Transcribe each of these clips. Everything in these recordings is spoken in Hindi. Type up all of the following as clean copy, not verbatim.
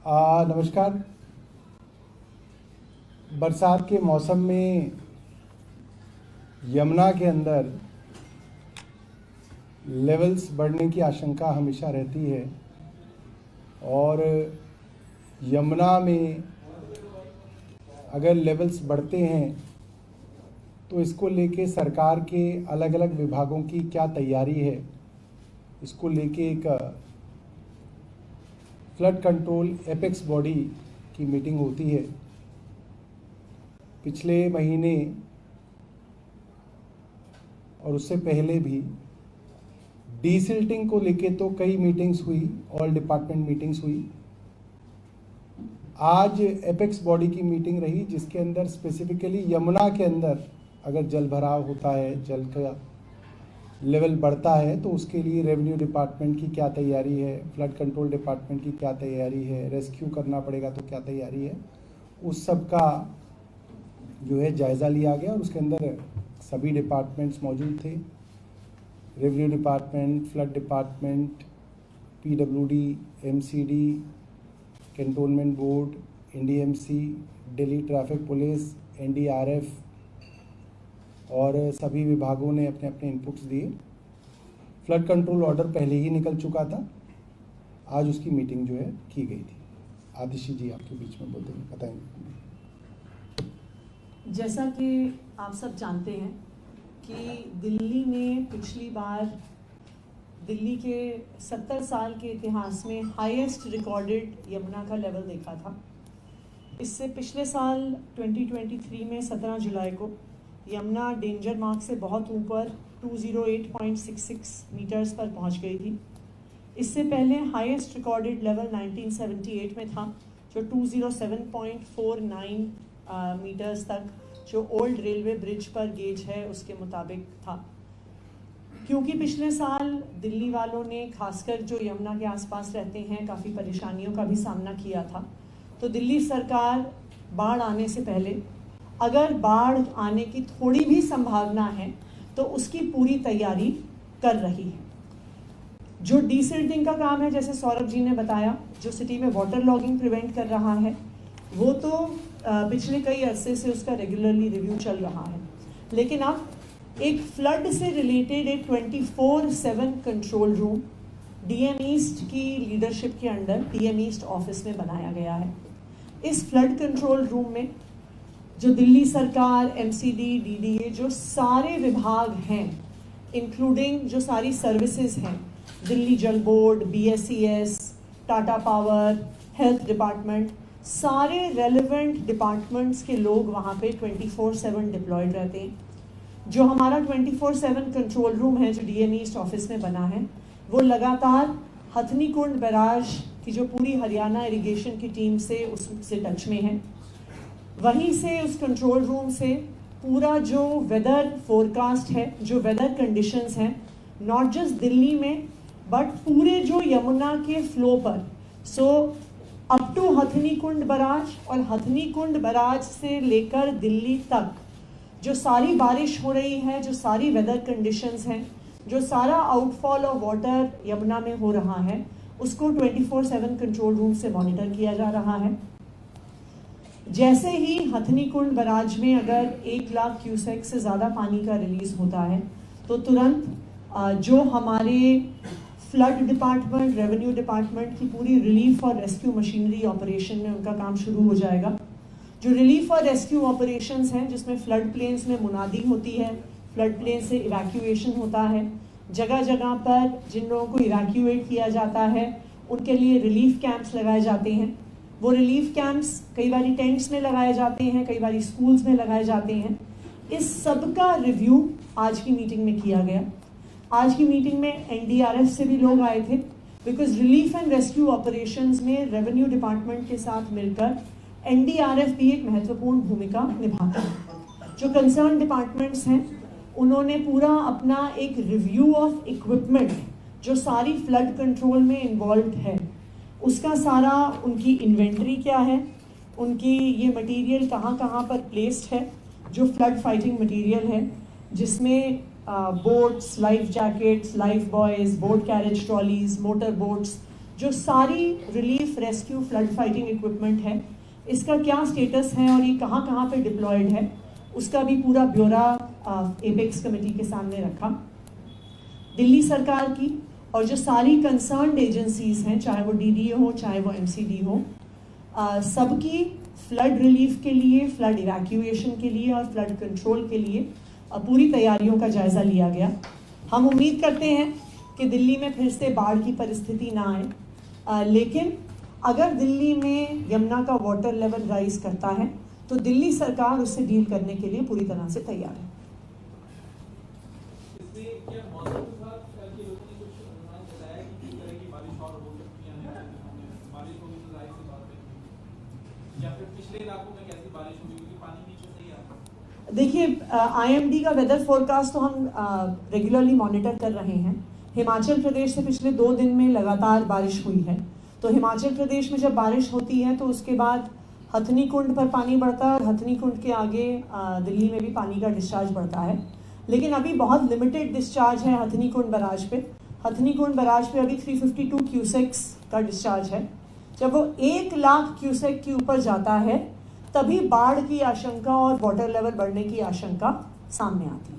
नमस्कार। बरसात के मौसम में यमुना के अंदर लेवल्स बढ़ने की आशंका हमेशा रहती है और यमुना में अगर लेवल्स बढ़ते हैं तो इसको लेके सरकार के अलग अलग विभागों की क्या तैयारी है, इसको लेके एक फ्लड कंट्रोल एपेक्स बॉडी की मीटिंग होती है। पिछले महीने और उससे पहले भी डीसिल्टिंग को लेके तो कई मीटिंग्स हुई, ऑल डिपार्टमेंट मीटिंग्स हुई। आज एपेक्स बॉडी की मीटिंग रही जिसके अंदर स्पेसिफिकली यमुना के अंदर अगर जल भराव होता है, जल का लेवल बढ़ता है तो उसके लिए रेवेन्यू डिपार्टमेंट की क्या तैयारी है, फ्लड कंट्रोल डिपार्टमेंट की क्या तैयारी है, रेस्क्यू करना पड़ेगा तो क्या तैयारी है, उस सब का जो है जायज़ा लिया गया और उसके अंदर सभी डिपार्टमेंट्स मौजूद थे। Revenue department, flood department, PWD, MCD, cantonment board, NDMC, Delhi traffic police, NDRF और सभी विभागों ने अपने अपने इनपुट्स दिए। फ्लड कंट्रोल ऑर्डर पहले ही निकल चुका था, आज उसकी मीटिंग जो है की गई थी। आदिशी जी आपके बीच में बोलते हैं, बताएंगे। जैसा कि आप सब जानते हैं कि दिल्ली ने पिछली बार दिल्ली के 70 साल के इतिहास में हाईएस्ट रिकॉर्डेड यमुना का लेवल देखा था। इससे पिछले साल 2023 में 17 जुलाई को यमुना डेंजर मार्क से बहुत ऊपर 208.66 मीटर्स पर पहुंच गई थी। इससे पहले हाईएस्ट रिकॉर्डेड लेवल 1978 में था जो 207.49 मीटर्स तक, जो ओल्ड रेलवे ब्रिज पर गेज है उसके मुताबिक था। क्योंकि पिछले साल दिल्ली वालों ने, खासकर जो यमुना के आसपास रहते हैं, काफ़ी परेशानियों का भी सामना किया था, तो दिल्ली सरकार बाढ़ आने से पहले, अगर बाढ़ आने की थोड़ी भी संभावना है तो उसकी पूरी तैयारी कर रही है। जो डीसिल्टिंग का काम है, जैसे सौरभ जी ने बताया, जो सिटी में वाटर लॉगिंग प्रिवेंट कर रहा है, वो तो पिछले कई अरसे से उसका रेगुलरली रिव्यू चल रहा है। लेकिन अब एक फ्लड से रिलेटेड एक 24/7 कंट्रोल रूम DM ईस्ट की लीडरशिप के अंडर DM ईस्ट ऑफिस में बनाया गया है। इस फ्लड कंट्रोल रूम में जो दिल्ली सरकार, MCD, DDA, जो सारे विभाग हैं, इंक्लूडिंग जो सारी सर्विसेज हैं, दिल्ली जल board, BSES, Tata power, health department, सारे रेलेवेंट डिपार्टमेंट्स के लोग वहाँ पे 24/7 डिप्लॉयड रहते हैं। जो हमारा 24/7 कंट्रोल रूम है जो DM ईस्ट ऑफिस में बना है, वो लगातार हथनी कुंड बैराज की जो पूरी हरियाणा इरिगेशन की टीम से उससे टच में है। वहीं से उस कंट्रोल रूम से पूरा जो वेदर फोरकास्ट है, जो वेदर कंडीशंस हैं, नॉट जस्ट दिल्ली में बट पूरे जो यमुना के फ्लो पर, so up to Hathni Kund barrage और हथनी कुंड बैराज से लेकर दिल्ली तक जो सारी बारिश हो रही है, जो सारी वेदर कंडीशंस हैं, जो सारा आउटफॉल ऑफ वाटर यमुना में हो रहा है, उसको 24/7 कंट्रोल रूम से मॉनिटर किया जा रहा है। जैसे ही हथनी कुंड बैराज में अगर 1 लाख क्यूसेक से ज़्यादा पानी का रिलीज होता है तो तुरंत जो हमारे फ्लड डिपार्टमेंट, रेवेन्यू डिपार्टमेंट की पूरी रिलीफ और रेस्क्यू मशीनरी ऑपरेशन में उनका काम शुरू हो जाएगा। जो रिलीफ और रेस्क्यू ऑपरेशंस हैं, जिसमें फ्लड प्लेन्स में मुनादी होती है, फ्लड प्लेन से इवैक्यूएशन होता है, जगह जगह पर जिन लोगों को इवैक्यूएट किया जाता है उनके लिए रिलीफ कैंप्स लगाए जाते हैं। वो रिलीफ कैंप्स कई बार टेंट्स में लगाए जाते हैं, कई बार स्कूल्स में लगाए जाते हैं। इस सब का रिव्यू आज की मीटिंग में किया गया। आज की मीटिंग में NDRF से भी लोग आए थे, because relief and rescue operations में रेवेन्यू डिपार्टमेंट के साथ मिलकर NDRF भी एक महत्वपूर्ण भूमिका निभाता है। जो कंसर्न डिपार्टमेंट्स हैं उन्होंने पूरा अपना एक रिव्यू ऑफ इक्विपमेंट जो सारी फ्लड कंट्रोल में इन्वॉल्व है, उसका सारा, उनकी इन्वेंट्री क्या है, उनकी ये मटेरियल कहाँ कहाँ पर प्लेस्ड है, जो फ्लड फाइटिंग मटेरियल है, जिसमें boats, life jackets, life boys, boat carriage trolleys, motor boats, जो सारी relief rescue flood fighting equipment है, इसका क्या स्टेटस है और ये कहाँ कहाँ पे डिप्लॉयड है, उसका भी पूरा ब्यौरा एपेक्स कमेटी के सामने रखा। दिल्ली सरकार की और जो सारी कंसर्न्ड एजेंसीज हैं, चाहे वो DDA हो चाहे वो MCD हो, सबकी फ्लड रिलीफ के लिए, फ्लड इवैक्यूएशन के लिए और फ्लड कंट्रोल के लिए पूरी तैयारियों का जायज़ा लिया गया। हम उम्मीद करते हैं कि दिल्ली में फिर से बाढ़ की परिस्थिति ना आए, लेकिन अगर दिल्ली में यमुना का वाटर लेवल राइज करता है तो दिल्ली सरकार उससे डील करने के लिए पूरी तरह से तैयार है। देखिए, IMD का वेदर फोरकास्ट तो हम रेगुलरली मॉनिटर कर रहे हैं। हिमाचल प्रदेश से पिछले 2 दिन में लगातार बारिश हुई है, तो हिमाचल प्रदेश में जब बारिश होती है तो उसके बाद हथनी कुंड पर पानी बढ़ता है और हथनी कुंड के आगे दिल्ली में भी पानी का डिस्चार्ज बढ़ता है। लेकिन अभी बहुत लिमिटेड डिस्चार्ज है हथनी कुंड बराज पे। हथनी कुंड बराज पे अभी 352 क्यूसेक्स का डिस्चार्ज है। जब वो 1 लाख क्यूसेक के ऊपर जाता है तभी बाढ़ की आशंका और वाटर लेवल बढ़ने की आशंका सामने आती है।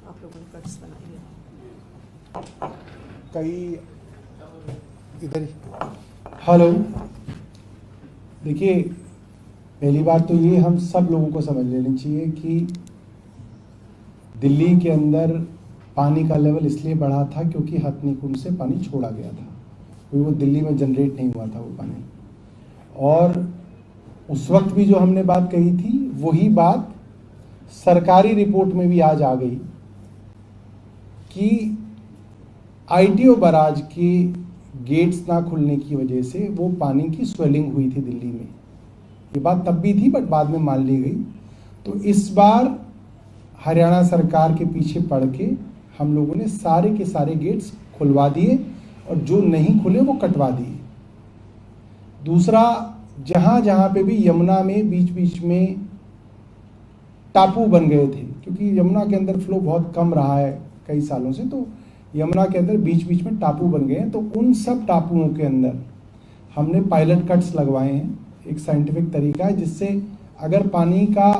आप लोगों ने कट्स बनाई है कई इधर ही। हेलो, देखिए, पहली बात तो ये हम सब लोगों को समझ लेनी चाहिए कि दिल्ली के अंदर पानी का लेवल इसलिए बढ़ा था क्योंकि हथनी कुंड से पानी छोड़ा गया था, कोई वो दिल्ली में जनरेट नहीं हुआ था वो पानी। और उस वक्त भी जो हमने बात कही थी वही बात सरकारी रिपोर्ट में भी आज आ गई कि ITO बराज के गेट्स ना खुलने की वजह से वो पानी की स्वेलिंग हुई थी दिल्ली में। ये बात तब भी थी बट बाद में मान ली गई। तो इस बार हरियाणा सरकार के पीछे पड़ के हम लोगों ने सारे के सारे गेट्स खुलवा दिए और जो नहीं खुले वो कटवा दिए। दूसरा, जहाँ जहाँ पे भी यमुना में बीच बीच में टापू बन गए थे, क्योंकि यमुना के अंदर फ्लो बहुत कम रहा है कई सालों से, तो यमुना के अंदर बीच बीच में टापू बन गए हैं। तो उन सब टापुओं के अंदर हमने पायलट कट्स लगवाए हैं। एक साइंटिफिक तरीका है जिससे अगर पानी का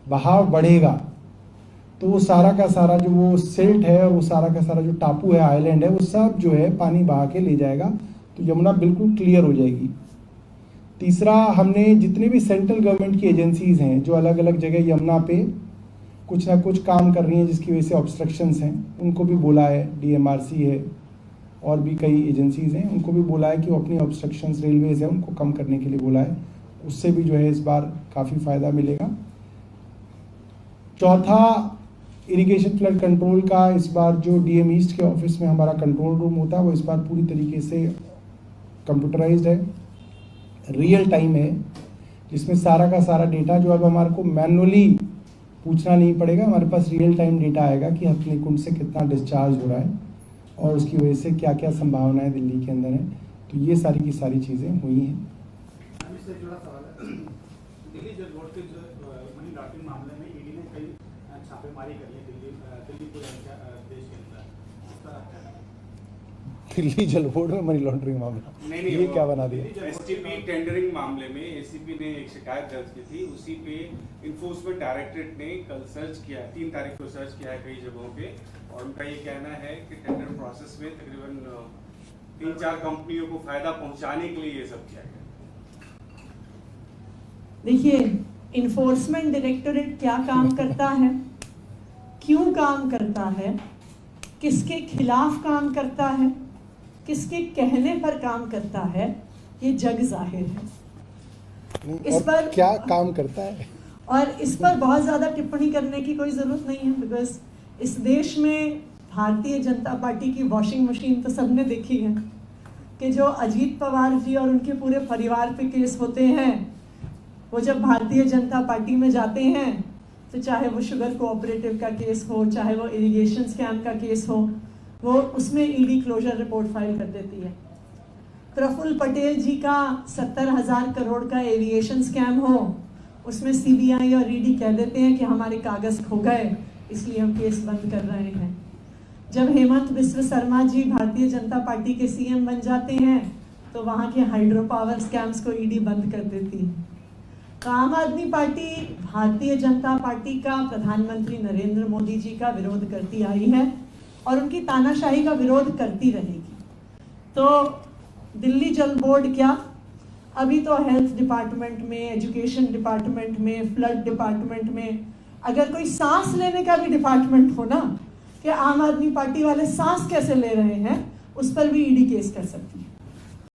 बहाव बढ़ेगा तो वो सारा का सारा जो वो सिल्ट है और वो सारा का सारा जो टापू है, आइलैंड है, वो सब जो है पानी बहा के ले जाएगा, तो यमुना बिल्कुल क्लियर हो जाएगी। तीसरा, हमने जितने भी सेंट्रल गवर्नमेंट की एजेंसीज हैं जो अलग अलग जगह यमुना पे कुछ ना कुछ काम कर रही हैं जिसकी वजह से ऑब्स्ट्रक्शंस हैं, उनको भी बोला है। DMRC है और भी कई एजेंसीज हैं, उनको भी बोला है कि वो अपनी ऑब्स्ट्रक्शंस, रेलवेज है, उनको कम करने के लिए बोला है। उससे भी जो है इस बार काफ़ी फ़ायदा मिलेगा। चौथा, इरिगेशन फ्लड कंट्रोल का इस बार जो DM ईस्ट के ऑफिस में हमारा कंट्रोल रूम होता है वो इस बार पूरी तरीके से कंप्यूटराइज्ड है, रियल टाइम है, जिसमें सारा का सारा डेटा जो अब हमारे को मैनुअली पूछना नहीं पड़ेगा, हमारे पास रियल टाइम डेटा आएगा कि हथनी कुंड से कितना डिस्चार्ज हो रहा है और उसकी वजह से क्या क्या संभावनाएं दिल्ली के अंदर हैं। तो ये सारी की सारी चीज़ें हुई हैं। दिल्ली जल बोर्ड के जो मनी लॉन्ड्रिंग मामले में ED ने कई छापेमारी कर ली दिल्ली पूरे देश के अंदर। दिल्ली जल बोर्ड में मनी लॉन्ड्रिंग मामला, नहीं, ये क्या बना दिया? STP टेंडरिंग मामले में ACP ने एक शिकायत दर्ज की थी, उसी पे इन्फोर्समेंट डायरेक्टरेट ने कल सर्च किया, 3 तारीख को सर्च किया है कई जगहों पे, और उनका ये कहना है कि टेंडर प्रोसेस में तकरीबन 3-4 कंपनियों को फायदा पहुंचाने के लिए ये सब किया गया। देखिए, इन्फोर्समेंट डायरेक्टरेट क्या काम करता है, क्यों काम करता है, किसके खिलाफ काम करता है, किसके कहने पर काम करता है, ये जग जाहिर है। इस पर क्या काम करता है और इस पर बहुत ज़्यादा टिप्पणी करने की कोई ज़रूरत नहीं है, बिकॉज इस देश में भारतीय जनता पार्टी की वॉशिंग मशीन तो सबने देखी है कि जो अजीत पवार जी और उनके पूरे परिवार पे केस होते हैं, वो जब भारतीय जनता पार्टी में जाते हैं तो चाहे वो शुगर कोऑपरेटिव का केस हो, चाहे वो इरिगेशन स्कैम का केस हो, वो उसमें ED क्लोजर रिपोर्ट फाइल कर देती है। प्रफुल्ल पटेल जी का 70,000 करोड़ का एविएशन स्कैम हो, उसमें सीबीआई और ईडी कह देते हैं कि हमारे कागज खो गए इसलिए हम केस बंद कर रहे हैं। जब हेमंत बिस्व शर्मा जी भारतीय जनता पार्टी के सीएम बन जाते हैं तो वहाँ के हाइड्रो पावर स्कैम्स को ईडी बंद कर देती है। तो आम आदमी पार्टी भारतीय जनता पार्टी का प्रधानमंत्री नरेंद्र मोदी जी का विरोध करती आई है और उनकी तानाशाही का विरोध करती रहेगी। तो दिल्ली जल बोर्ड क्या, अभी तो हेल्थ डिपार्टमेंट में, एजुकेशन डिपार्टमेंट में, फ्लड डिपार्टमेंट में, अगर कोई सांस लेने का भी डिपार्टमेंट हो ना कि आम आदमी पार्टी वाले सांस कैसे ले रहे हैं, उस पर भी ईडी केस कर सकती है।